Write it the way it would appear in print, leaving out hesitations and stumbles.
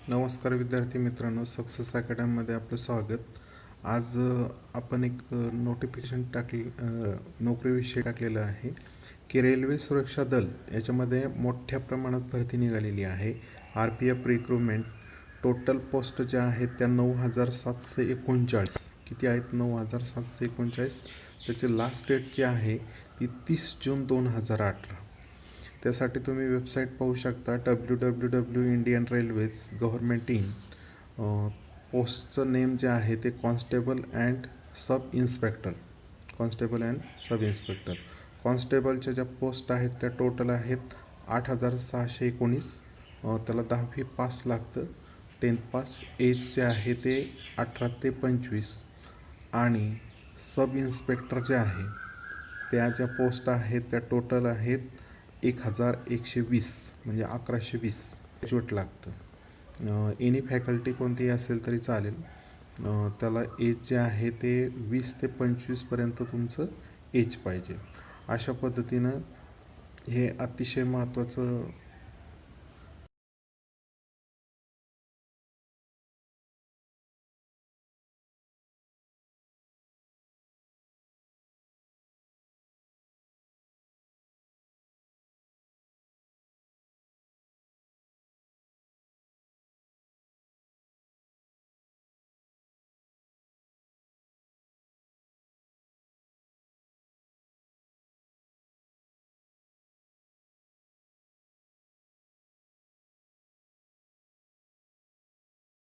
नमस्कार विद्यार्थी मित्रांनो, सक्सेस अकॅडमीमध्ये आपलं स्वागत. आज आपण एक नोटिफिकेशन नोकरीविषयी टाकलेलं आहे की रेल्वे सुरक्षा दल याच्यामध्ये मोठ्या प्रमाणात भरती निघालेली आहे. RPF रिक्रुटमेंट टोटल पोस्ट ज्या आहेत त्या 9,739 किती आहेत? 9,739. त्याची लास्ट डेट जी आहे ती 30 जून 2018. त्यासाठी तुम्ही वेबसाईट पाहू शकता www.Indian Railways गव्हर्मेंट इन. पोस्टचं नेम जे आहे ते कॉन्स्टेबल अँड सब इन्स्पेक्टर. कॉन्स्टेबलच्या ज्या पोस्ट आहेत त्या टोटल आहेत 8,619. त्याला 10वी पास लागतं, 10th पास. एज जे आहे ते 18 ते 25. आणि सब इन्स्पेक्टर जे आहे त्या ज्या पोस्ट आहेत त्या टोटल आहेत 1,120, म्हणजे 1,120 ग्रॅज्युएट लागतं. एनी फॅकल्टी कोणतीही असेल तरी चालेल. त्याला एज जे आहे ते 20 ते 25पर्यंत तुमचं एज पाहिजे. अशा पद्धतीनं हे अतिशय महत्त्वाचं